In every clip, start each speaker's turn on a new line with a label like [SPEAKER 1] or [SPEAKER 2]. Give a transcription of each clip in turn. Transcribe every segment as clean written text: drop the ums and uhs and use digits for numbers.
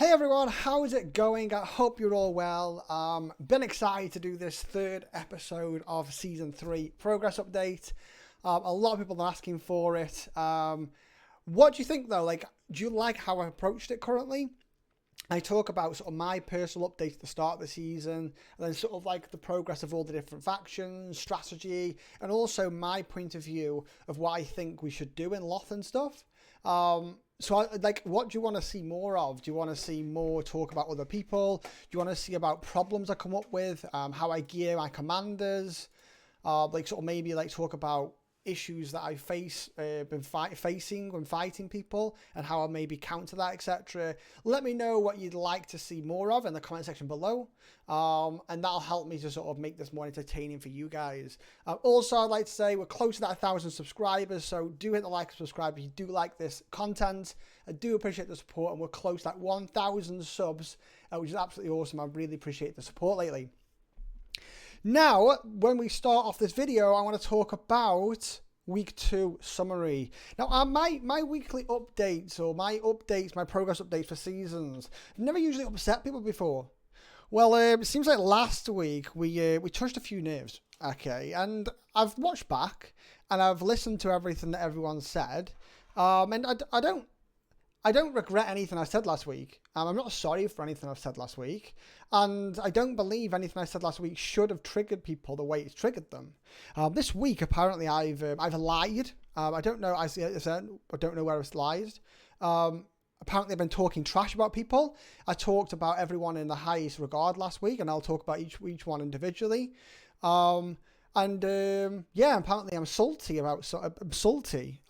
[SPEAKER 1] Hey everyone, how is it going? I hope you're all well. Been excited to do this third episode of season 3 progress update. A lot of people are asking for it. What do you think though? Do you like how I approached it currently? I talk about sort of my personal update at the start of the season, and then sort of like the progress of all the different factions, strategy, and also my point of view of what I think we should do in Loth and stuff. What do you want to see more of? Do you want to see more talk about other people? Do you want to see about problems I come up with? How I gear my commanders? Maybe talk about issues that I facing when fighting people and how I maybe counter that, etc. Let me know what you'd like to see more of in the comment section below, and that'll help me to sort of make this more entertaining for you guys. Also, I'd like to say we're close to that 1,000 subscribers, so do hit the like and subscribe if you do like this content. I do appreciate the support, and we're close to that 1,000 subs, which is absolutely awesome. I really appreciate the support lately. Now, when we start off this video, I want to talk about week 2 summary. Now, my weekly updates or my progress updates for seasons, never usually upset people before. Well, it seems like last week we touched a few nerves, okay, and I've watched back and I've listened to everything that everyone said, and I don't regret anything I said last week. I'm not sorry for anything I've said last week. And I don't believe anything I said last week should have triggered people the way it's triggered them. This week, apparently, I've lied. I don't know. I don't know where I've lied. Apparently, I've been talking trash about people. I talked about everyone in the highest regard last week, and I'll talk about each one individually. Apparently, I'm salty about. I'm salty.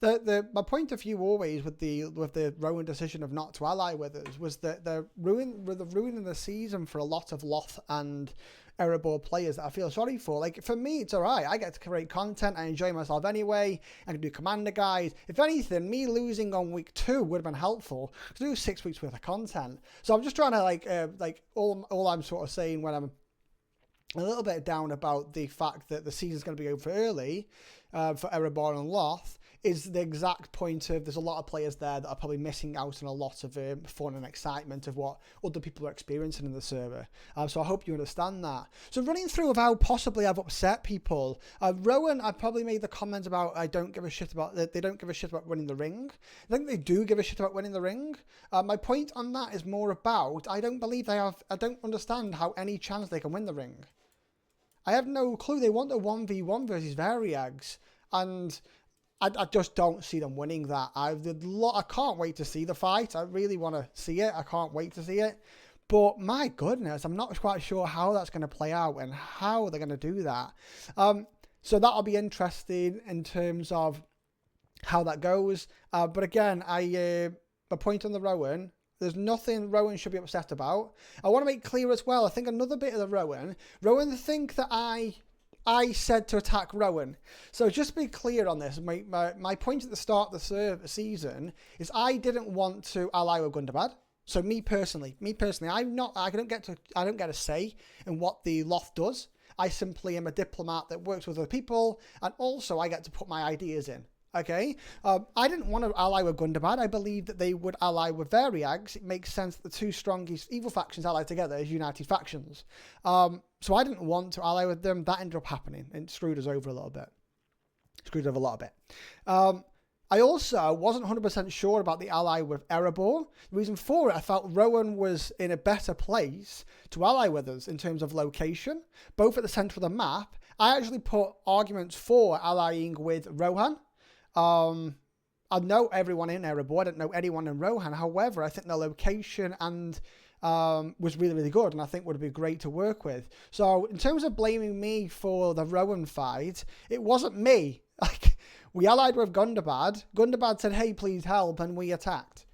[SPEAKER 1] My point of view always with the Rowan decision of not to ally with us was that they're ruining the season for a lot of Loth and Erebor players that I feel sorry for. Like, for me, it's alright. I get to create content. I enjoy myself anyway. I can do commander guides. If anything, me losing on week 2 would have been helpful to do 6 weeks worth of content. So I'm just trying to all I'm sort of saying when I'm a little bit down about the fact that the season's going to be over early for Erebor and Loth is the exact point of there's a lot of players there that are probably missing out on a lot of fun and excitement of what other people are experiencing in the server. So I hope you understand that. So running through of how possibly I've upset people, Rowan, I probably made the comment about they don't give a shit about winning the ring. I think they do give a shit about winning the ring. My point on that is more about I don't understand how any chance they can win the ring. I have no clue. They want a 1v1 versus Variags, and I just don't see them winning that. I can't wait to see the fight. I really want to see it. I can't wait to see it. But my goodness, I'm not quite sure how that's going to play out and how they're going to do that. So that'll be interesting in terms of how that goes. But again, my point on the Rowan, there's nothing Rowan should be upset about. I want to make clear as well, I think another bit of the Rowan think that I said to attack Rowan. So just to be clear on this, my point at the start of the season is I didn't want to ally with Gundabad. So me personally, I don't get a say in what the Loth does. I simply am a diplomat that works with other people, and also I get to put my ideas in. Okay, I didn't want to ally with Gundabad. I believe that they would ally with Variags. It makes sense that the two strongest evil factions allied together as united factions. So I didn't want to ally with them. That ended up happening and screwed us over a little bit. I also wasn't 100% sure about the ally with Erebor. The reason for it, I felt Rowan was in a better place to ally with us in terms of location, both at the centre of the map. I actually put arguments for allying with Rohan. I know everyone in Erebor. I don't know anyone in Rohan. However, I think their location and was really, really good, and I think would be great to work with. So in terms of blaming me for the Rowan fight, it wasn't me. We allied with Gundabad. Gundabad said, hey, please help, and we attacked.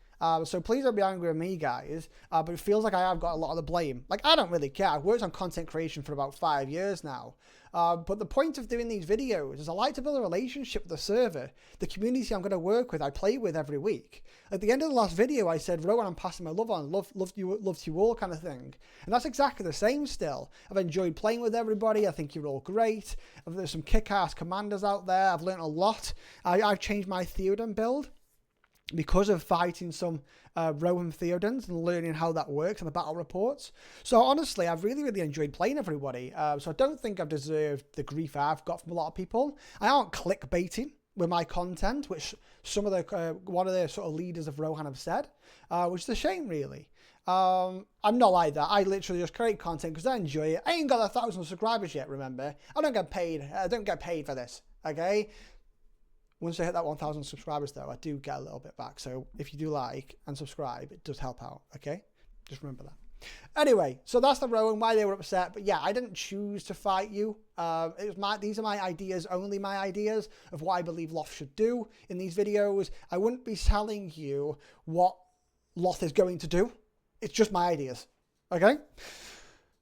[SPEAKER 1] So please don't be angry with me, guys, but it feels like I have got a lot of the blame. I don't really care. I've worked on content creation for about 5 years now. But the point of doing these videos is I like to build a relationship with the server, the community I'm going to work with, I play with every week. At the end of the last video, I said, Rowan, I'm passing my love on, love to you all kind of thing. And that's exactly the same still. I've enjoyed playing with everybody. I think you're all great. There's some kick-ass commanders out there. I've learned a lot. I've changed my Theoden build. because of fighting some Rowan Theodens and learning how that works and the battle reports. So honestly, I've really, really enjoyed playing everybody. So I don't think I've deserved the grief I've got from a lot of people. I aren't clickbaiting with my content, which some of the one of the sort of leaders of Rohan have said, which is a shame, really. I'm not like that. I literally just create content because I enjoy it. I ain't got 1,000 subscribers yet, remember. I don't get paid. I don't get paid for this, okay? Once I hit that 1,000 subscribers, though, I do get a little bit back. So if you do like and subscribe, it does help out, okay? Just remember that. Anyway, so that's the Rowan, why they were upset. But yeah, I didn't choose to fight you. These are my ideas, only my ideas of what I believe Loth should do in these videos. I wouldn't be telling you what Loth is going to do. It's just my ideas, okay?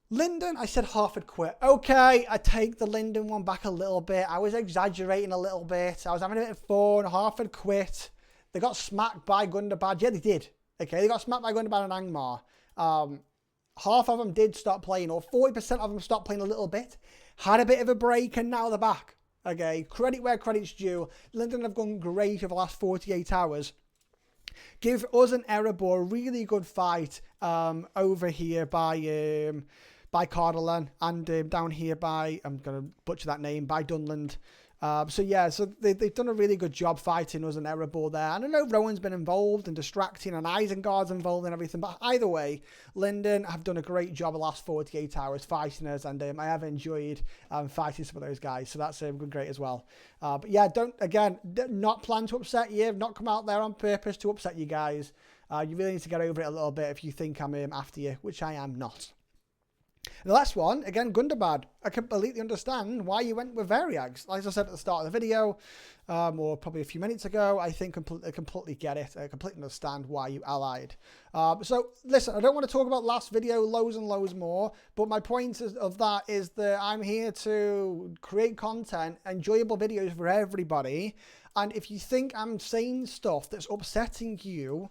[SPEAKER 1] Linden, I said Harford quit. Okay, I take the Linden one back a little bit. I was exaggerating a little bit. I was having a bit of fun. Harford quit. They got smacked by Gundabad. Yeah, they did. Okay, they got smacked by Gundabad and Angmar. Half of them did stop playing, or 40% of them stopped playing a little bit. Had a bit of a break, and now they're back. Okay, credit where credit's due. Linden have gone great over the last 48 hours. Give us and Erebor a really good fight over here by Cardolan and down here by, I'm going to butcher that name, by Dunland. So yeah, so they've done a really good job fighting us and Erebor there. And I know Rowan's been involved and distracting, and Isengard's involved and everything, but either way, Linden have done a great job the last 48 hours fighting us, and I have enjoyed fighting some of those guys, so that's been great as well. But yeah, not plan to upset you, not come out there on purpose to upset you guys. You really need to get over it a little bit if you think I'm after you, which I am not. The last one, again, Gundabad. I completely understand why you went with Variags. Like I said at the start of the video, or probably a few minutes ago, I think I completely get it. I completely understand why you allied. So, listen, I don't want to talk about last video loads and loads more, but my point of that is that I'm here to create content, enjoyable videos for everybody. And if you think I'm saying stuff that's upsetting you,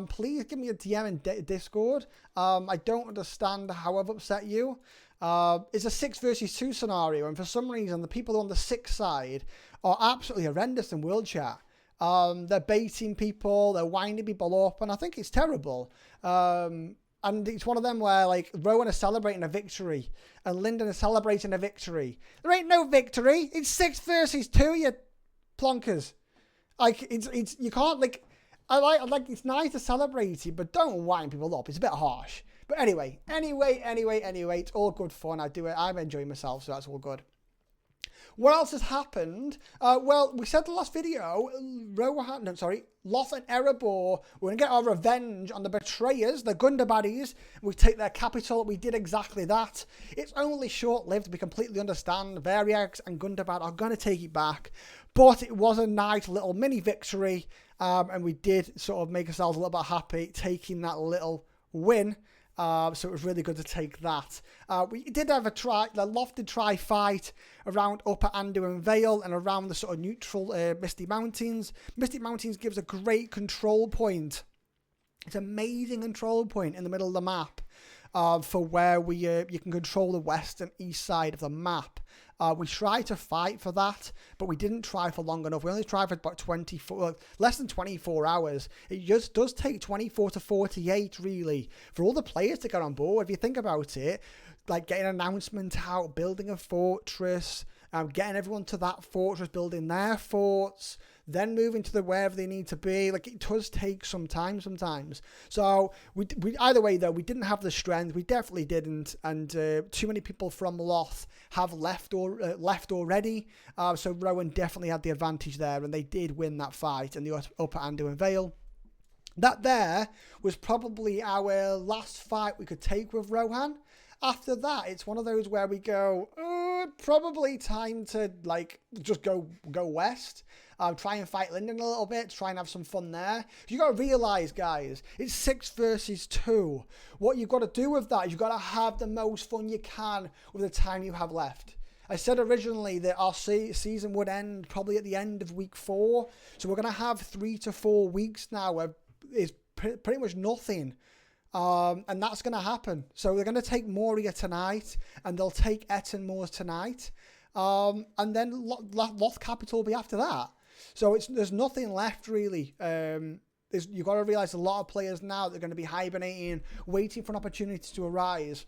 [SPEAKER 1] please give me a DM in Discord. I don't understand how I've upset you. It's a 6 versus 2 scenario, and for some reason, the people on the 6 side are absolutely horrendous in World Chat. They're baiting people, they're winding people up, and I think it's terrible. And it's one of them where, like, Rowan is celebrating a victory, and Linden is celebrating a victory. There ain't no victory. It's 6 versus 2, you plonkers. Like, it's you can't, like, I like it's nice to celebrate it, but don't wind people up. It's a bit harsh. But anyway, it's all good fun. I'm enjoying myself, so that's all good. What else has happened? Well, we said the last video, Loth and Erebor, we're going to get our revenge on the betrayers, the Gundabaddies. We take their capital. We did exactly that. It's only short-lived. We completely understand. Variags and Gundabad are going to take it back. But it was a nice little mini victory. And we did sort of make ourselves a little bit happy taking that little win. So it was really good to take that. We did have a try, the Loth did try fight around Upper Anduin Vale and around the sort of neutral Misty Mountains. Misty Mountains gives a great control point. It's an amazing control point in the middle of the map for where you can control the west and east side of the map. We tried to fight for that, but we didn't try for long enough. We only tried for about less than 24 hours. It just does take 24 to 48, really, for all the players to get on board. If you think about it, like getting an announcement out, building a fortress, getting everyone to that fortress, building their forts, then moving to wherever they need to be. Like, it does take some time sometimes. So we either way, though, we didn't have the strength. We definitely didn't, and too many people from Loth have left already. So Rowan definitely had the advantage there, and they did win that fight in the Upper Anduin Vale. That there was probably our last fight we could take with Rohan. After that, it's one of those where we go, probably time to, like, just go west. Try and fight Linden a little bit, try and have some fun there. You got to realise, guys, it's 6 versus 2. What you've got to do with that is you've got to have the most fun you can with the time you have left. I said originally that our season would end probably at the end of week 4. So we're going to have 3 to 4 weeks now where it's pretty much nothing. And that's going to happen. So they're going to take Moria tonight, and they'll take Etten Moors tonight. And then Loth Capital will be after that. So there's nothing left, really. you've got to realize a lot of players now that are going to be hibernating, waiting for an opportunity to arise.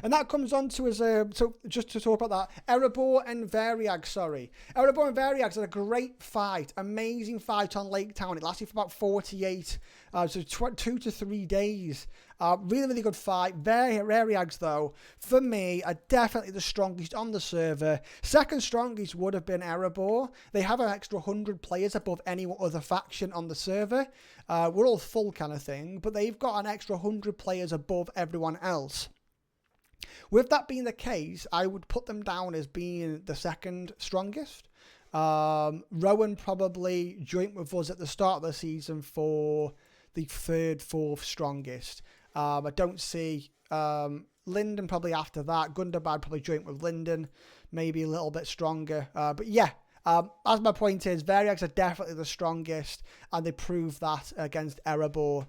[SPEAKER 1] And that comes on to us, so just to talk about that, Erebor and Variag, sorry. Erebor and Variag had a great fight, amazing fight on Lake Town. It lasted for about 48, so 2 to 3 days. Really, really good fight. Variags, though, for me, are definitely the strongest on the server. Second strongest would have been Erebor. They have an extra 100 players above any other faction on the server. We're all full kind of thing, but they've got an extra 100 players above everyone else. With that being the case, I would put them down as being the second strongest. Rowan probably joint with us at the start of the season for the third, fourth strongest. I don't see Linden probably after that. Gundabad probably joint with Linden, maybe a little bit stronger. But yeah, as my point is, Variags are definitely the strongest, and they proved that against Erebor.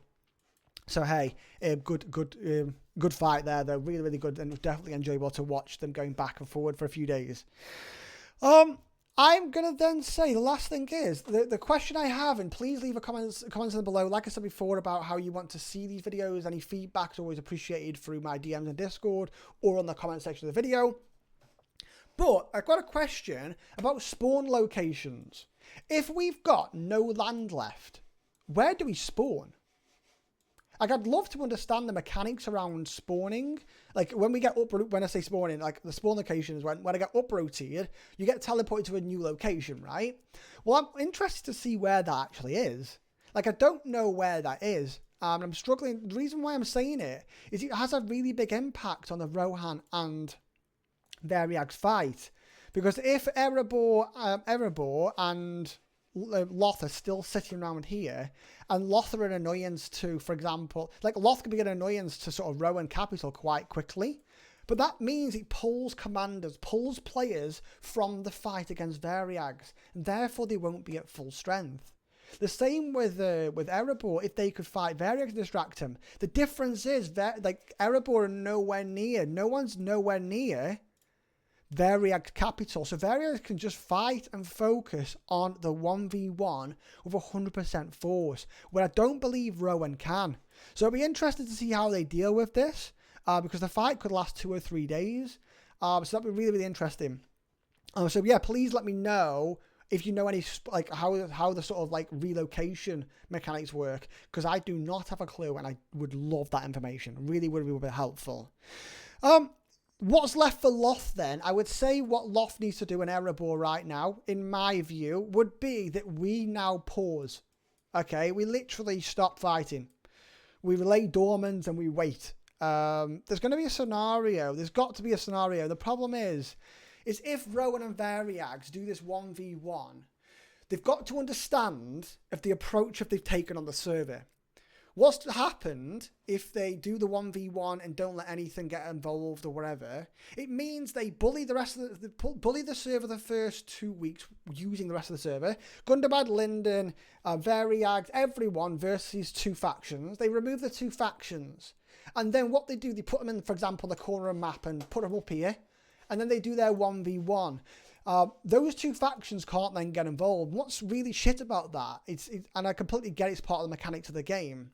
[SPEAKER 1] So hey, good fight there. They're really, really good, and it was definitely enjoyable to watch them going back and forward for a few days. I'm going to then say the last thing is the question I have, and please leave a comments in below. Like I said before about how you want to see these videos, any feedback is always appreciated through my DMs in Discord or on the comment section of the video. But I've got a question about spawn locations. If we've got no land left, where do we spawn? Like, I'd love to understand the mechanics around spawning. Like, when we get when I say spawning, like, the spawn location is when I get uprooted, you get teleported to a new location, right? Well, I'm interested to see where that actually is. Like, I don't know where that is. I'm struggling. The reason why I'm saying it is it has a really big impact on the Rohan and Variag's fight. Because if Erebor and Loth are still sitting around here, and Loth are an annoyance to, for example, like Loth can be an annoyance to sort of Rowan Capital quite quickly, but that means it pulls commanders, pulls players from the fight against Variags, and therefore they won't be at full strength. The same with Erebor. If they could fight Variags and distract him, the difference is that like Erebor are nowhere near. No one's nowhere near Variag Capital, so Variag can just fight and focus on the 1v1 with 100% force, where I don't believe Rowan can. So I'll be interested to see how they deal with this, because the fight could last 2 or 3 days, so that'd be really, really interesting. So yeah, please let me know if you know any, like, how the sort of like relocation mechanics work, because I do not have a clue, and I would love that information. Really would be helpful. What's left for Loth then? I would say what Loth needs to do in Erebor right now, in my view, would be that we now pause. Okay, we literally stop fighting. We lay dormant and we wait. There's going to be a scenario. There's got to be a scenario. The problem is if Rowan and Variags do this 1v1, they've got to understand of the approach that they've taken on the server. What's happened if they do the 1v1 and don't let anything get involved or whatever? It means they bully bully the server the first 2 weeks using the rest of the server. Gundabad, Linden, Variags, everyone versus 2 factions. They remove the 2 factions. And then what they do, they put them in, for example, the corner of the map and put them up here. And then they do their 1v1. Those 2 factions can't then get involved. What's really shit about that, and I completely get it's part of the mechanics of the game,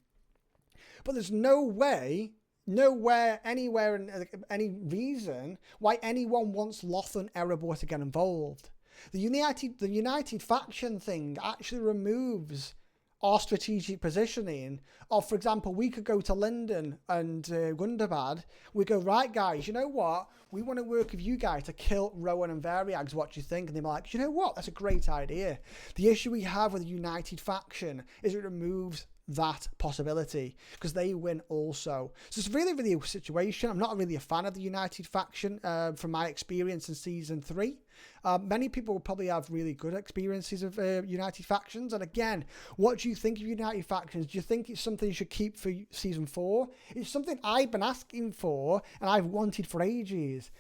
[SPEAKER 1] but there's no way, nowhere, anywhere, in any reason why anyone wants Loth and Erebor to get involved. The United faction thing actually removes our strategic positioning of, for example, we could go to Linden and Gundabad. We go, right, guys, you know what? We want to work with you guys to kill Rowan and Variags. What do you think? And they're like, you know what? That's a great idea. The issue we have with the United faction is it removes that possibility because they win also. So it's really, really a situation. I'm not really a fan of the United faction from my experience in Season 3. Many people will probably have really good experiences of United factions. And again, what do you think of United factions? Do you think it's something you should keep for Season 4? It's something I've been asking for and I've wanted for ages.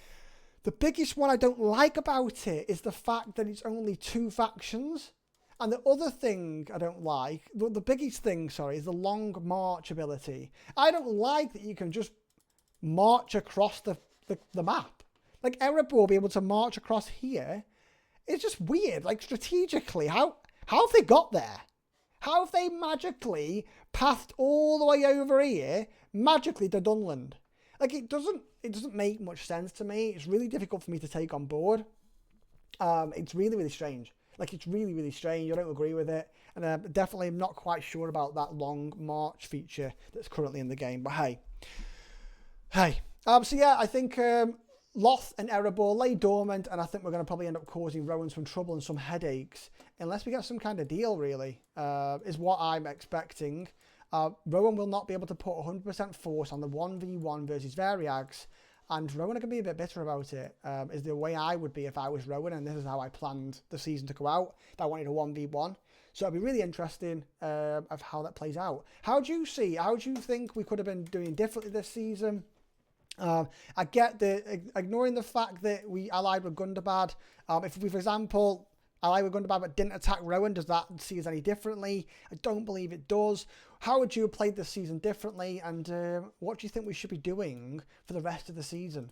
[SPEAKER 1] The biggest one I don't like about it is the fact that it's only 2 factions. And the other thing I don't like, the biggest thing, sorry, is the long march ability. I don't like that you can just march across the map. Like, Erebor will be able to march across here. It's just weird. Like, strategically, how have they got there? How have they magically pathed all the way over here, magically to Dunland? Like, it doesn't make much sense to me. It's really difficult for me to take on board. It's really, really strange. Like, it's really, really strange. I don't agree with it. And I definitely am not quite sure about that long march feature that's currently in the game. But hey. So yeah, I think Loth and Erebor lay dormant, and I think we're going to probably end up causing Rowan some trouble and some headaches, unless we get some kind of deal, really, is what I'm expecting. Rowan will not be able to put 100% force on the 1v1 versus Variags, and Rowan are going to be a bit bitter about it, is the way I would be if I was Rowan, and this is how I planned the season to go out, that I wanted a 1v1. So it'll be really interesting of how that plays out. How do you think we could have been doing differently this season? I get ignoring the fact that we allied with Gundabad. If we, for example, allied with Gundabad but didn't attack Rowan, does that see us any differently? I don't believe it does. How would you have played this season differently? And what do you think we should be doing for the rest of the season?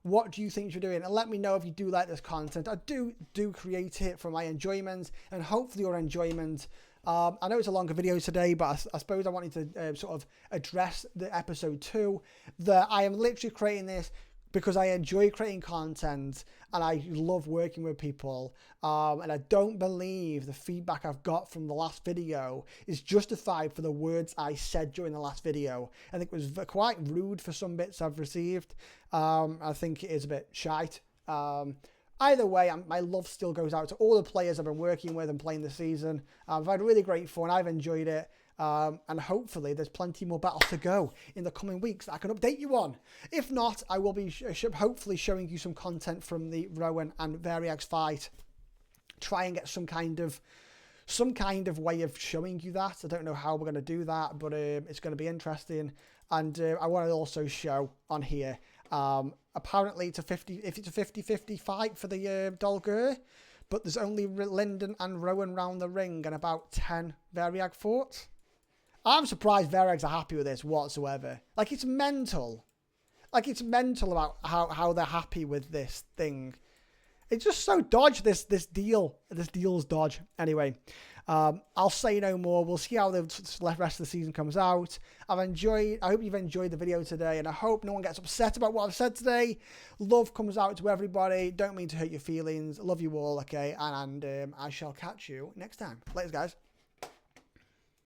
[SPEAKER 1] What do you think you're doing? And let me know if you do like this content. I do create it for my enjoyment and hopefully your enjoyment. I know it's a longer video today, but I suppose I wanted to sort of address the episode 2, that I am literally creating this because I enjoy creating content and I love working with people. And I don't believe the feedback I've got from the last video is justified for the words I said during the last video. I think it was quite rude for some bits I've received. I think it is a bit shite. Either way, my love still goes out to all the players I've been working with and playing this season. I've had really great fun. I've enjoyed it. And hopefully there's plenty more battles to go in the coming weeks that I can update you on. If not, I will be hopefully showing you some content from the Rowan and Variags fight. Try and get some kind of way of showing you that. I don't know how we're going to do that, but it's going to be interesting. And I want to also show on here, apparently it's a 50-50 fight for the Dolgur, but there's only Linden and Rowan round the ring and about 10 Variag forts. I'm surprised Variags are happy with this whatsoever. Like, it's mental. Like, it's mental about how they're happy with this thing. It's just so dodge, this deal. This deal's dodge. Anyway, I'll say no more. We'll see how the rest of the season comes out. I hope you've enjoyed the video today, and I hope no one gets upset about what I've said today. Love comes out to everybody. Don't mean to hurt your feelings. Love you all, okay? And I shall catch you next time. Later, guys.